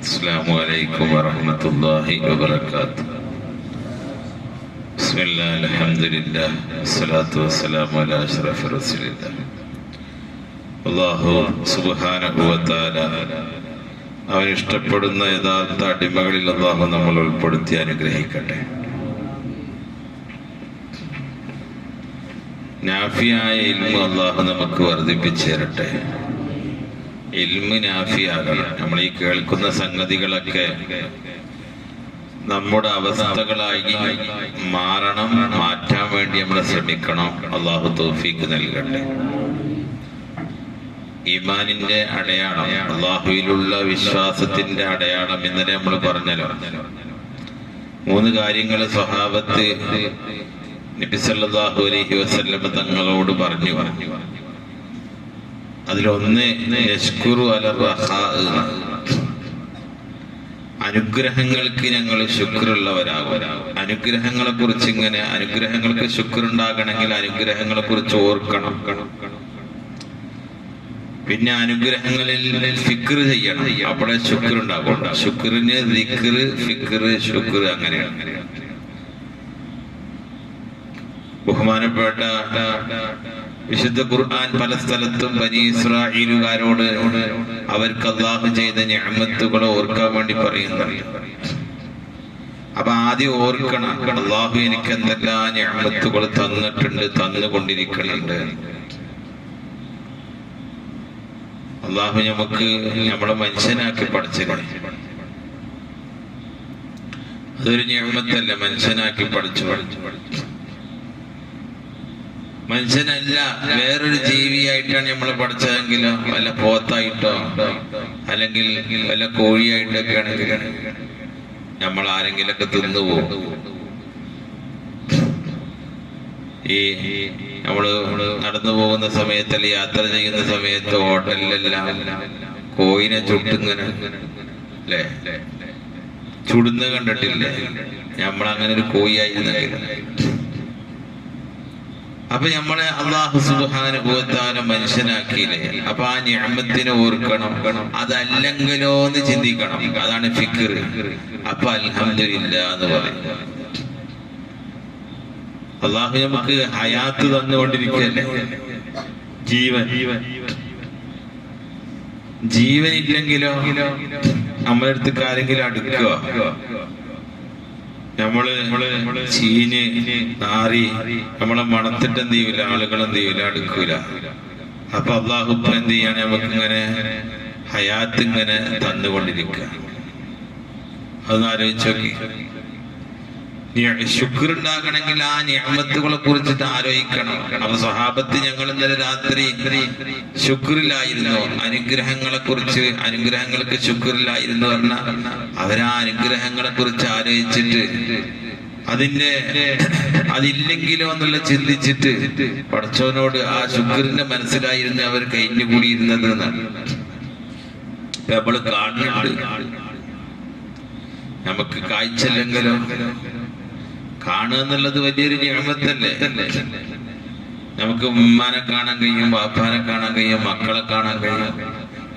അസ്സലാമു അലൈക്കും വറഹ്മത്തുള്ളാഹി വബറകാതുഹു. ബിസ്മില്ലാഹി അൽഹംദുലില്ലാഹി വസ്സലാത്തു വസ്സലാമു അലാ അഷ്റഫി റസൂലില്ലാഹ്. അല്ലാഹു സുബ്ഹാനഹു വ തആല അവൻ ഇഷ്ടപ്പെടുന്ന യഥാർത്ഥ അടിമകളിൽ അല്ലാഹു നമ്മൾ ഉൾപ്പെടുത്തി അനുഗ്രഹിക്കട്ടെ. നാഫിയായ ഇൽമു അല്ലാഹു നമുക്ക് വർദ്ധിപ്പിച്ചു തരട്ടെ. ഇൽമു നാഫിയാകണം. നമ്മൾ ഈ കേൾക്കുന്ന സംഗതികളൊക്കെ നമ്മുടെ അവസ്ഥകളായി മാറണം, മാറ്റാൻ വേണ്ടി നമ്മൾ ശ്രമിക്കണം. അല്ലാഹു തൗഫീഖ് നൽകട്ടെ. ഈമാനിന്റെ അടയാളം, അല്ലാഹുവിലുള്ള വിശ്വാസത്തിന്റെ അടയാളം ഇന്നലെ നമ്മൾ പറഞ്ഞല്ലോ. 3 കാര്യങ്ങൾ സ്വഹാബത്ത് നബി സല്ലല്ലാഹു അലൈഹി വസല്ലം തങ്ങളോട് പറഞ്ഞു. അതിലൊന്ന് യശ്കുറു അല റഖാ, അനുഗ്രഹങ്ങൾക്ക് ഞങ്ങൾ ശുക്റുള്ളവരാകും. അനുഗ്രഹങ്ങളെ കുറിച്ച് ഇങ്ങനെ അനുഗ്രഹങ്ങൾക്ക് ശുക്റുണ്ടാകണമെങ്കിൽ അനുഗ്രഹങ്ങളെ കുറിച്ച് ഓർക്കണം. പിന്നെ അനുഗ്രഹങ്ങളിൽ ഫിക്ർ ചെയ്യണം, അപ്പോഴേ ശുക്റുണ്ടാകും. ശുക്റിന് ദിക്ർ, ഫിക്ർ, ശുക്ർ അങ്ങനെയാണ്. ബഹുമാനപ്പെട്ട വിശുദ്ധ ഖുർആൻ പല സ്ഥലത്തും ബനി ഇസ്രായേലുകാരോട് അവർക്ക് അല്ലാഹു ചെയ്ത നിഅമത്തുകളെ ഓർക്കാൻ വേണ്ടി പറയുന്നുണ്ട്. അപ്പൊ ആദ്യം ഓർക്കണം, അല്ലാഹു എനിക്ക് എന്തെല്ലാം നിഅമത്തുകൾ തന്നിട്ടുണ്ട്, തന്നുകൊണ്ടിരിക്കുന്നുണ്ട്. അല്ലാഹു നമുക്ക് നമ്മളെ മനുഷ്യനാക്കി പഠിച്ചിട്ടുണ്ട്. അതൊരു നിഅമത്തല്ല, മനുഷ്യനാക്കി പഠിച്ചു. മനുഷ്യനല്ല, വേറൊരു ജീവിയായിട്ടാണ് നമ്മൾ പഠിച്ചതെങ്കിലോ, വല്ല പോത്തായിട്ടോ അല്ലെങ്കിൽ വല്ല കോഴിയായിട്ടൊക്കെ ആണെങ്കിൽ നമ്മൾ ആരെങ്കിലൊക്കെ തിന്നുപോകും. ഈ നമ്മള് നടന്നു പോകുന്ന സമയത്ത് അല്ലെങ്കിൽ യാത്ര ചെയ്യുന്ന സമയത്ത് ഹോട്ടലിലെല്ലാം കോഴിനെ ചുട്ടിങ്ങനെ അല്ലേ, ചുടുന്ന കണ്ടിട്ടില്ലേ? നമ്മളങ്ങനെ ഒരു കോഴിയായിരുന്നെങ്കിൽ അപ്പൊ നമ്മളെ അല്ലാഹു സുബ്ഹാനഹു വ തആല മനുഷ്യനാക്കിയില്ലേ. അപ്പൊ ആ നിഅമത്തിനെ ഓർക്കണം, അതല്ലെങ്കിലോ എന്ന് ചിന്തിക്കണം. അതാണ് ഫിക്ർ. അപ്പൊ അൽഹംദുലില്ലാ എന്ന് പറയും. അല്ലാഹു നമുക്ക് ഹയാത്ത് തന്നുകൊണ്ടിരിക്കുകയല്ലേ, ജീവനില്ലെങ്കിലോ നമ്മളെ അടുത്ത് ആരെങ്കിലും അടുക്കുക, നമ്മള് ചീന് നാറി നമ്മളെ മണത്തിട്ട് എന്ത് ചെയ്യൂല, ആളുകൾ എന്ത് ചെയ്യൂല, അടുക്കൂല. അപ്പൊ അല്ലാഹു ഇപ്പൊ എന്ത് ചെയ്യാണ്, നമുക്ക് ഇങ്ങനെ ഹയാത്ത് ഇങ്ങനെ തന്നുകൊണ്ടിരിക്കുക. അതൊന്ന് ആലോചിച്ച് നോക്കി. ശുക്റുണ്ടാകണമെങ്കിൽ ആ നിഅമത്തുകളെ കുറിച്ചിട്ട് ആലോചിക്കണം. അപ്പൊ സ്വഹാബത്ത് ഞങ്ങൾ ഇന്നലെ രാത്രി ശുക്റിലായിരുന്നു, അനുഗ്രഹങ്ങൾക്ക് ശുക്റിലായിരുന്നു പറഞ്ഞാൽ അവരാ അനുഗ്രഹങ്ങളെ കുറിച്ച് ആലോചിച്ചിട്ട് അതില്ലെങ്കിലോ എന്നുള്ള ചിന്തിച്ചിട്ട് പടച്ചവനോട് ആ ശുക്റിന്റെ മനസ്സിലായിരുന്നു അവർ കഴിഞ്ഞുകൂടിയിരുന്നത് എന്നാണ് നമ്മള് കാണുന്നുണ്ട്. നമുക്ക് കാഴ്ചല്ലെങ്കിലോ കാണുക എന്നുള്ളത് വലിയൊരു നിഅമത്തല്ലേ. നമുക്ക് ഉമ്മാനെ കാണാൻ കഴിയും, ബാപ്പാനെ കാണാൻ കഴിയും, മക്കളെ കാണാൻ കഴിയും,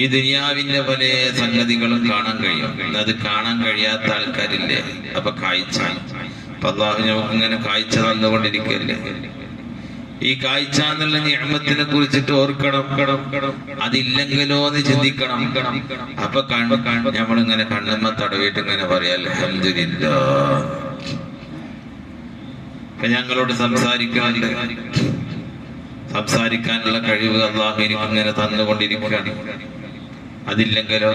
ഈ ദുനിയാവിന്റെ പല സംഗതികളും കാണാൻ കഴിയും. അത് കാണാൻ കഴിയാത്ത ആൾക്കാരില്ലേ. അപ്പൊ കാഴ്ച, അല്ലാഹു നമുക്ക് ഇങ്ങനെ കാഴ്ച തന്നുകൊണ്ടിരിക്കല്ലേ. ഈ കാഴ്ച എന്നുള്ള നിഅമത്തിനെ കുറിച്ചിട്ട് ഓർക്കണം, അതില്ലെങ്കിലോ എന്ന് ചിന്തിക്കണം. അപ്പൊ നമ്മളിങ്ങനെ കണ്ണുമ്മ തടവിട്ട് ഇങ്ങനെ പറയാം അൽഹംദുലില്ലാ. ഞങ്ങളോട് സംസാരിക്കാനുള്ള കഴിവ് അല്ലാഹു എനിക്ക് ഇങ്ങനെ തന്നുകൊണ്ടിരിക്കുകയാണ്. അതില്ലെങ്കിലോ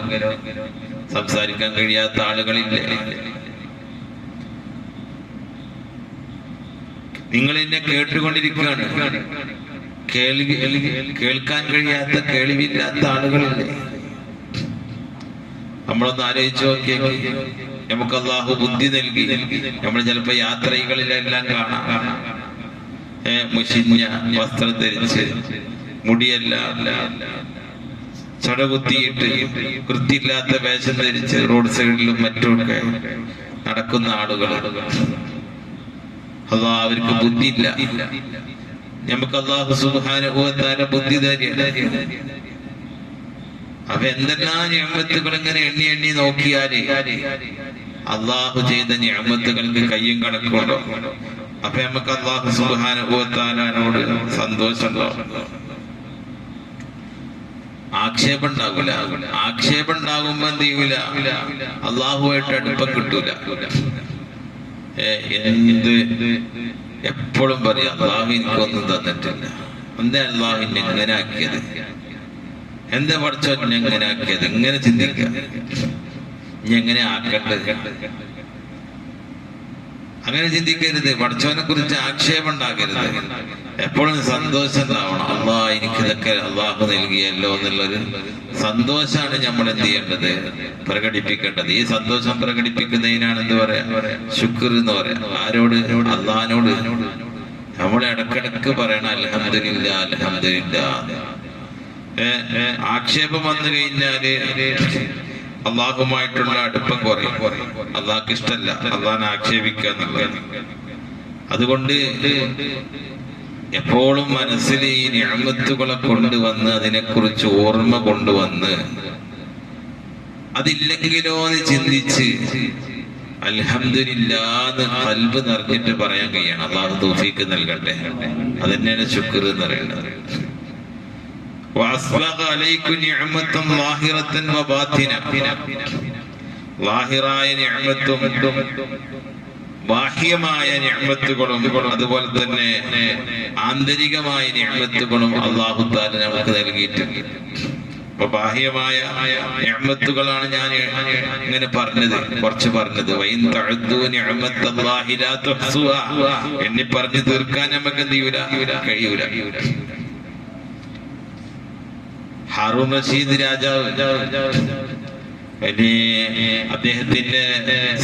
സംസാരിക്കാൻ കഴിയാത്ത ആളുകളില്ലേ. നിങ്ങൾ എന്നെ കേട്ടുകൊണ്ടിരിക്കുകയാണ്, കേൾക്കാൻ കഴിയാത്ത, കേൾവില്ലാത്ത ആളുകളില്ലേ. നമ്മളൊന്ന് ആലോചിച്ച് നോക്കിയേ. നമുക്ക് അല്ലാഹു ബുദ്ധി നൽകി. നമ്മൾ ചിലപ്പോ യാത്രകളിലെല്ലാം കാണാം മുഷിഞ്ഞ വസ്ത്രം ധരിച്ച്, മുടിയെല്ലാം ചടകുത്തിയിട്ട്, വൃത്തിയില്ലാത്ത വേഷം ധരിച്ച് റോഡ് സൈഡിലും മറ്റുമൊക്കെ നടക്കുന്ന ആളുകൾ. അല്ലാഹു അവർക്ക് ബുദ്ധിയില്ല. നമുക്ക് അല്ലാഹു സുബ്ഹാനഹു വ തആല ബുദ്ധി തരിക. അപ്പൊ എന്തെല്ലാം നിഅമത്തുകൾ ഇങ്ങനെ എണ്ണി എണ്ണി നോക്കിയാല് അള്ളാഹു ചെയ്ത നിഅമത്തുകൾക്ക് കയ്യും കണക്കുണ്ടോ? അപ്പൊ നമുക്ക് അള്ളാഹു സുബ്ഹാനഹു വ തആലയോട് സന്തോഷം ഉണ്ടാവും. ആക്ഷേപം ഉണ്ടാകൂല. ആക്ഷേപം ഉണ്ടാകുമ്പോ എന്ത് ചെയ്യൂല? അള്ളാഹുവായിട്ട് അടുപ്പം കിട്ടൂല. എന്ത് എപ്പോഴും പറയാം അള്ളാഹു എനിക്കൊന്നും തന്നിട്ടില്ല, എന്താ അള്ളാഹു എന്നെ എങ്ങനെ ആക്കിയത്, എന്താ പഠിച്ചോ എന്നെ എങ്ങനെ ആക്കിയത്, ഇങ്ങനെ ചിന്തിക്കുക. ഇനി എങ്ങനെ ആക്കണ്ടത് അങ്ങനെ ചിന്തിക്കരുത്. പഠിച്ചവനെ കുറിച്ച് ആക്ഷേപം ഉണ്ടാകരുത്. എപ്പോഴും സന്തോഷം ഉണ്ടാവണം. അള്ളാഹ് എനിക്കിതൊക്കെ അള്ളാഹു നൽകിയല്ലോ എന്നുള്ളൊരു സന്തോഷമാണ് നമ്മൾ എന്ത് ചെയ്യേണ്ടത്? പ്രകടിപ്പിക്കേണ്ടത്. ഈ സന്തോഷം പ്രകടിപ്പിക്കുന്നതിനാണ് എന്ത് പറയാ? ശുക്ർ എന്ന് പറയാം. ആരോട്? അള്ളാഹിനോട്. നമ്മൾ ഇടക്കിടക്ക് പറയണം അൽഹംദുലില്ലാ അൽഹംദുലില്ലാ. ആക്ഷേപം വന്നു കഴിഞ്ഞാല് അള്ളാഹുമായിട്ടുള്ള അടുപ്പം കുറയും. അള്ളാഹ്ക്ക് ഇഷ്ടമല്ല അള്ളാഹിനെ ആക്ഷേപിക്കുക എന്നുള്ളത്. അതുകൊണ്ട് എപ്പോഴും മനസ്സിൽ ഈ നിഅമത്തുകളെ കൊണ്ടുവന്ന് അതിനെക്കുറിച്ച് ഓർമ്മ കൊണ്ടുവന്ന് അതില്ലെങ്കിലോ എന്ന് ചിന്തിച്ച് അൽഹംദുലില്ലാന്ന് ഖൽബ് നിറഞ്ഞിട്ട് പറയാൻ കഴിയണം. അള്ളാഹു തൗഫീഖ് നൽകട്ടെ. അതന്നെയാണ് ശുക്ർ എന്ന് പറയുന്നത്. ലാഹിറായ നിഅമത്തും ബാഹ്യമായ നിഅമത്തുകളും അതുപോലെ തന്നെ ആന്തരികമായ നിഅമത്തുകളും അല്ലാഹു തആല നമുക്ക് നൽകിയിട്ടുണ്ട്. അപ്പൊ ബാഹ്യമായ നിഅമത്തുകളാണ് ഞാൻ ഇങ്ങനെ പറഞ്ഞത്, കുറച്ച് പറഞ്ഞത്. വൈൻ തഅദ്ദു നിഅമത്തല്ലാഹി ലാ തുഹ്സുഹാ. എന്നെ പറഞ്ഞു തീർക്കാൻ നമുക്ക് എന്ത് ചെയ്യൂല? കഴിയൂല. ഹാറൂൻ റഷീദ് രാജാവ് അദ്ദേഹത്തിന്റെ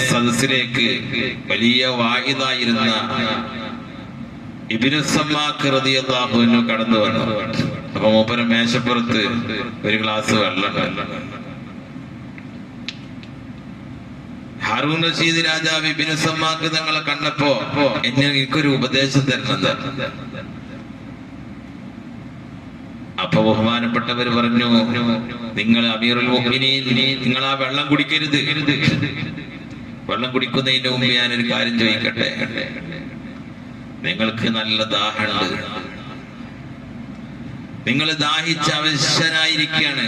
സദസ്സിലേക്ക് വലിയ വാഇദായിരുന്ന ഇബ്നു സമ്മാക്ക് റളിയല്ലാഹു അൻഹു കടന്നു വന്നു. അപ്പൊ മൂപ്പര മേശപ്പുറത്ത് ഒരു ഗ്ലാസ് വെള്ളം. ഹാറൂൻ റഷീദ് രാജാവ് ഇബ്നു സമ്മാക്ക് തങ്ങളെ കണ്ടപ്പോ എനിക്കൊരു ഉപദേശം തരുന്നത്. അപ്പൊ ബഹുമാനപ്പെട്ടവർ പറഞ്ഞു, നിങ്ങൾ അമീറുൽ മുഅ്മിനീൻ, നിങ്ങൾ ആ വെള്ളം കുടിക്കരുത്. വെള്ളം കുടിക്കുന്നതിന് മുമ്പ് ഞാനൊരു കാര്യം ചോദിക്കട്ടെ. നിങ്ങൾക്ക് നല്ല ദാഹമുണ്ട്, നിങ്ങൾ ദാഹിച്ച് അവശനായിരിക്കുകയാണ്,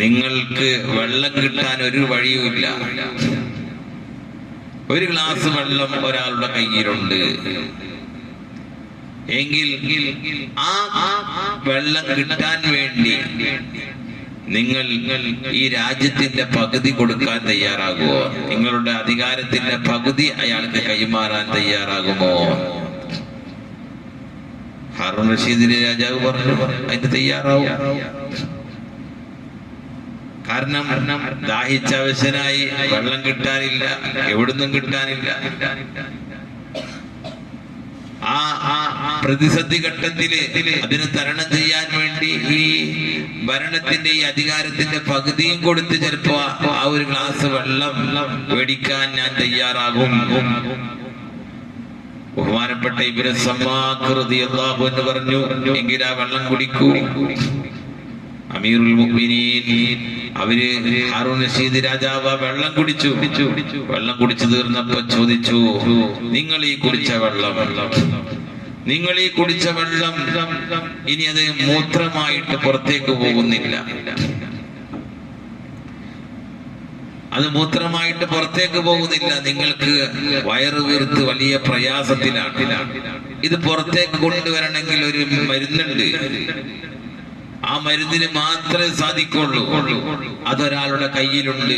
നിങ്ങൾക്ക് വെള്ളം കിട്ടാൻ ഒരു വഴിയുമില്ല. ഒരു ഗ്ലാസ് വെള്ളം ഒരാളുടെ കയ്യിലുണ്ട് എങ്കിൽ ആ വെള്ളം കിട്ടാൻ വേണ്ടി നിങ്ങൾ ഈ രാജ്യത്തിന്റെ പകുതി കൊടുക്കാൻ തയ്യാറാകുമോ? നിങ്ങളുടെ അധികാരത്തിന്റെ പകുതി അയാൾക്ക് കൈമാറാൻ തയ്യാറാകുമോ? ഹാറൂൻ റഷീദ് രാജാവ് പറഞ്ഞു, അതിന് തയ്യാറാവും. കാരണം ദാഹിച്ചവശനായി, വെള്ളം കിട്ടാനില്ല, എവിടുന്നും കിട്ടാനില്ല. ആ പ്രതിസന്ധി ഘട്ടത്തില് അതിനെ തരണം ചെയ്യാൻ വേണ്ടി ഈ ഭരണത്തിന്റെ ഈ അധികാരത്തിന്റെ പകുതിയും കൊടുത്ത് ചിലപ്പോ ആ ഒരു ഗ്ലാസ് വെള്ളം മേടിക്കാൻ ഞാൻ തയ്യാറാകും. ബഹുമാനപ്പെട്ട ഇബ്നു സമ്മാക്ക് റളിയല്ലാഹു അൻഹു പറഞ്ഞു, എങ്കിൽ ആ വെള്ളം കുടിക്കൂ. അമീറുൽ മുഅ്മിനീൻ അവര് ഹാറൂൻ റഷീദ് രാജാവ് വെള്ളം കുടിച്ചു. വെള്ളം കുടിച്ചു തീർന്നപ്പോ ചോദിച്ചു, നിങ്ങൾ ഈ കുടിച്ച വെള്ളം ഇനി അത് മൂത്രമായിട്ട് പുറത്തേക്ക് പോകുന്നില്ല, അത് മൂത്രമായിട്ട് പുറത്തേക്ക് പോകുന്നില്ല, നിങ്ങൾക്ക് വയറ് വീർത്ത് വലിയ പ്രയാസത്തിലാണ്. ഇത് പുറത്തേക്ക് കൊണ്ടുവരണമെങ്കിൽ ഒരു മരുന്നുണ്ട്, ആ മരുന്നിന് മാത്രമേ സാധിക്കുള്ളൂ. അതൊരാളുടെ കയ്യിലുണ്ട്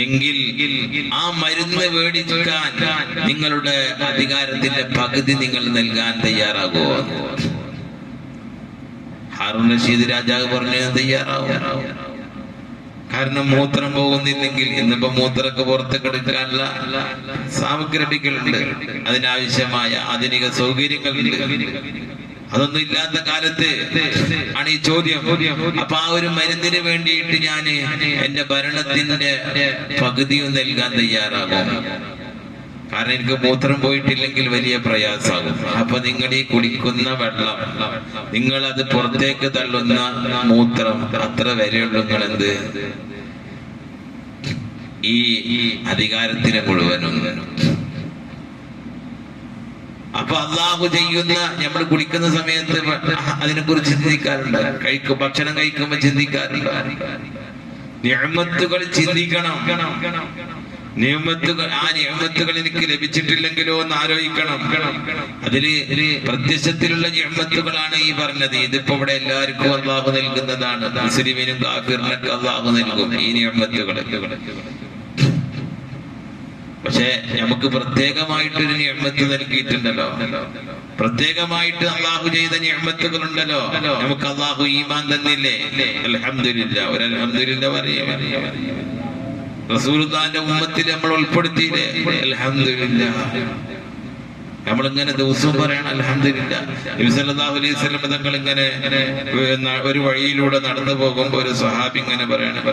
എങ്കിൽ ആ മരുന്ന് മേടിക്കാൻ നിങ്ങളുടെ അധികാരത്തിന്റെ പകുതി നിങ്ങൾ നൽകാൻ തയ്യാറാകുമോ? ഹാറൂൻ റഷീദ് രാജാവ് പറഞ്ഞു, തയ്യാറാവും. കാരണം മൂത്രം പോകുന്നില്ലെങ്കിൽ, ഇന്നിപ്പോ മൂത്രമൊക്കെ പുറത്തേക്ക് എടുക്കാനുള്ള സാമഗ്രികളുണ്ട്, അതിനാവശ്യമായ ആധുനിക സൗകര്യങ്ങളുണ്ട്. അതൊന്നും ഇല്ലാത്ത കാലത്ത് ആണ് ഈ ചോദ്യം. അപ്പൊ ആ ഒരു മരുന്നിന് വേണ്ടിയിട്ട് ഞാൻ എന്റെ ഭരണത്തിന്റെ പകുതിയും നൽകാൻ തയ്യാറാകും. കാരണം എനിക്ക് മൂത്രം പോയിട്ടില്ലെങ്കിൽ വലിയ പ്രയാസമാകും. അപ്പൊ നിങ്ങൾ ഈ കുടിക്കുന്ന വെള്ളം, നിങ്ങൾ അത് പുറത്തേക്ക് തള്ളുന്ന മൂത്രം അത്ര വരെയുള്ളൂ നിങ്ങൾ എന്ത് ഈ അധികാരത്തിന് മുഴുവനും. അപ്പൊ അള്ളാഹു ചെയ്യുന്ന, നമ്മൾ കുടിക്കുന്ന സമയത്ത് അതിനെ കുറിച്ച് ചിന്തിക്കാറുണ്ട്, ഭക്ഷണം കഴിക്കുമ്പോ ചിന്തിക്കാറുണ്ട്. നിഅമത്തുകൾ ചിന്തിക്കണം. നിഅമത്തുകൾ, ആ നിഅമത്തുകൾ എനിക്ക് ലഭിച്ചിട്ടില്ലെങ്കിലോ എന്ന് ആലോചിക്കണം. അതില് പ്രത്യക്ഷത്തിലുള്ള നിഅമത്തുകളാണ് ഈ പറഞ്ഞത്. ഇതിപ്പോ ഇവിടെ എല്ലാവർക്കും അള്ളാഹു നൽകുന്നതാണ്. മുസ്ലിമിനും കാഫിറിനൊക്കെ അള്ളാഹു നൽകും ഈ നിഅമത്തുകൾ. പക്ഷെ നമുക്ക് പ്രത്യേകമായിട്ടൊരു നിഅമത്ത് നൽകിയിട്ടുണ്ടല്ലോ, പ്രത്യേകമായിട്ട് അള്ളാഹു ചെയ്ത നിഅമത്തുകൾ ഉണ്ടല്ലോ. നമുക്ക് അള്ളാഹു ഈമാൻ തന്നില്ലേ? അൽഹംദുലില്ലാ. ഒരു അൽഹംദുലില്ലാ പറയും. റസൂലുള്ളാഹിന്റെ ഉമ്മത്തിൽ നമ്മൾ ഉൾപ്പെടുത്തിയില്ലേ? അൽഹംദുലില്ലാ. നമ്മളിങ്ങനെ ദിവസവും പറയണം അൽഹംദുലില്ലാ. നബി സല്ലല്ലാഹു അലൈഹി വസല്ലം തങ്ങൾ ഇങ്ങനെ ഒരു വഴിയിലൂടെ നടന്നു പോകുമ്പോൾ ഒരു സ്വഹാബി ഇങ്ങനെ പറയണം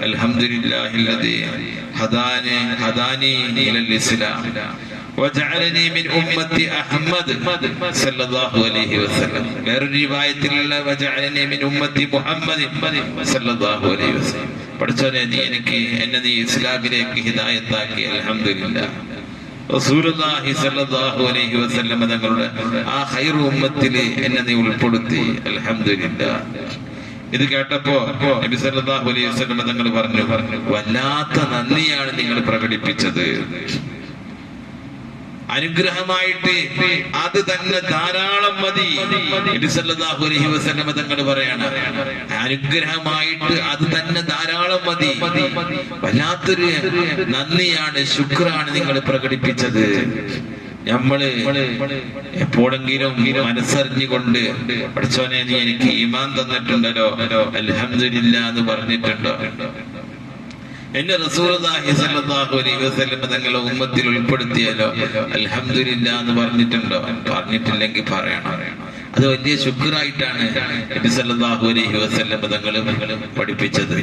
അൽഹംദുലില്ലാഹില്ലദീ ഹദാനി ഇലൽ ഇസ്ലാം വജഅലനി മിൻ ഉമ്മത്തി അഹ്മദ് സല്ലല്ലാഹു അലൈഹി വസല്ലം. വേറൊരു റിവായത്തിലുള്ള വജഅലനി മിൻ ഉമ്മത്തി മുഹമ്മദ് സല്ലല്ലാഹു അലൈഹി വസല്ലം. പഠിച്ചോനെ, എന്നെ നീ ഇസ്ലാമിലേക്ക് ഹിദായത്താക്കി. അൽഹംദുലില്ലാ. റസൂലുള്ളാഹി സ്വല്ലല്ലാഹു അലൈഹി വസല്ലം തങ്ങളുടെ ആ ഖൈറു ഉമ്മത്തില് എന്നെ നീ ഉൾപ്പെടുത്തി. അൽഹംദുലില്ലാ. ഇത് കേട്ടപ്പോ നബി സല്ലല്ലാഹു അലൈഹി വസല്ലം തങ്ങൾ പറഞ്ഞു, വല്ലാത്ത നന്ദിയാണ് നിങ്ങൾ പ്രകടിപ്പിച്ചത്. അനുഗ്രഹമായിട്ട് അത് തന്നെ ധാരാളം മതി. നബി സല്ലല്ലാഹു അലൈഹി വസല്ലം തങ്ങൾ പറയാണ്, അനുഗ്രഹമായിട്ട് അത് തന്നെ ധാരാളം മതി. വല്ലാത്തൊരു നന്ദിയാണ്, ശുക്രാണ് നിങ്ങൾ പ്രകടിപ്പിച്ചത്. നമ്മള് എപ്പോഴെങ്കിലും മനസ്സറിഞ്ഞുകൊണ്ട് പഠിച്ചോനെ നീ എനിക്ക് ഈമാൻ തന്നിട്ടുണ്ടല്ലോ, അൽഹംദുലില്ലാ എന്ന് പറഞ്ഞിട്ടുണ്ടോ? എന്റെ റസൂലുള്ളാഹി സ്വല്ലല്ലാഹു അലൈഹി വസല്ലം തങ്ങളെ ഉമ്മത്തിൽ ഉൾപ്പെടുത്തിയാലോ, അൽഹംദുലില്ലാ എന്ന് പറഞ്ഞിട്ടുണ്ടോ? പറഞ്ഞിട്ടില്ലെങ്കിൽ പറയണം. അത് വലിയ ശുക്റായിട്ടാണ് നബി സല്ലല്ലാഹു അലൈഹി വസല്ലം തങ്ങൾ പഠിപ്പിച്ചത്.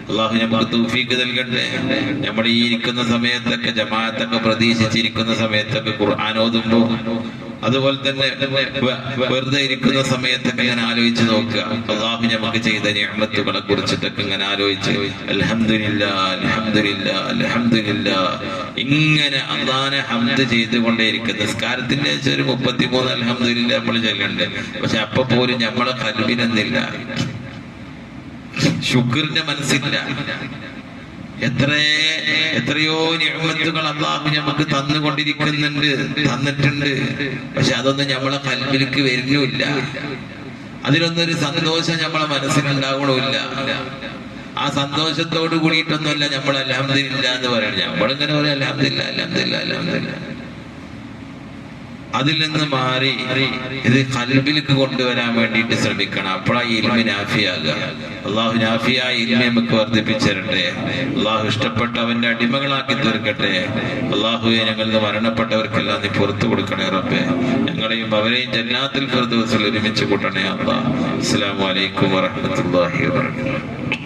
അല്ലാഹു നമുക്ക് തൗഫീഖ് നൽകട്ടെ. നമ്മൾ ഈ ഇരിക്കുന്ന സമയത്തൊക്കെ, ജമാഅത്തൊക്കെ പ്രതീക്ഷിച്ചിരിക്കുന്ന സമയത്തൊക്കെ ഖുർആൻ ഓതുമ്പോൾ, അതുപോലെ തന്നെ വെറുതെ ഇരിക്കുന്ന സമയത്തൊക്കെ ഇങ്ങനെ ആലോചിച്ച് നോക്കുക, അള്ളാഹു നമുക്ക് ചെയ്ത നിഅമത്തുകളെ കുറിച്ചിട്ടൊക്കെ ഇങ്ങനെ ആലോചിച്ച് അൽഹംദുലില്ലാ അൽഹംദുലില്ലാ അൽഹംദുലില്ലാ ഇങ്ങനെ അള്ളാഹനെ ഹംദ് ചെയ്തുകൊണ്ടേയിരിക്കുക. നിസ്കാരത്തിന്റെ ഒരു 33 അൽഹംദുലില്ലാ നമ്മൾ ചൊല്ലുന്നുണ്ട്. പക്ഷെ അപ്പൊ പോലും നമ്മളെ ഖൽബിനെന്നില്ല, ശുക്രിന്റെ മനസ്സില്ല. എത്രയോ നിഅമത്തുകൾ അല്ലാഹു നമുക്ക് തന്നിട്ടുണ്ട്. പക്ഷെ അതൊന്നും നമ്മളെ ഖൽബിലേക്ക് വരുന്നില്ല. അതിലൊന്നും ഒരു സന്തോഷം നമ്മളെ മനസ്സിലുണ്ടാകണമില്ല. ആ സന്തോഷത്തോട് കൂടിയിട്ടൊന്നുമല്ല നമ്മൾ അൽഹംദുലില്ലാ എന്ന് പറയണം. നമ്മളിങ്ങനെ പറയാം അൽഹംദുലില്ലാ അൽഹംദുലില്ലാ അൽഹംദുലില്ലാ. അതിൽ നിന്ന് മാറി ഇത് ഖൽബിലേക്ക് കൊണ്ടുവരാൻ വേണ്ടിയിട്ട് ശ്രമിക്കണം. അപ്പോഴാ ഇൽമി നാഫിയാകുക. അള്ളാഹു നാഫിയായ ഇൽമി നമുക്ക് വർദ്ധിപ്പിച്ചിരട്ടെ. അള്ളാഹു ഇഷ്ടപ്പെട്ട അവന്റെ അടിമകളാക്കി തീർക്കട്ടെ. അള്ളാഹുവെ, ഞങ്ങൾക്ക് മരണപ്പെട്ടവർക്കെല്ലാം നീ പുറത്തു കൊടുക്കണേ റബ്ബേ. ഞങ്ങളെയും അവരെയും ജന്നാത്തുൽ ഫിർദൗസിൽ ഒരുമിച്ച് കൂട്ടണേ അല്ലാഹ്. അസ്സലാമു അലൈക്കും വറഹ്മത്തുള്ളാഹി വബറകാതുഹു.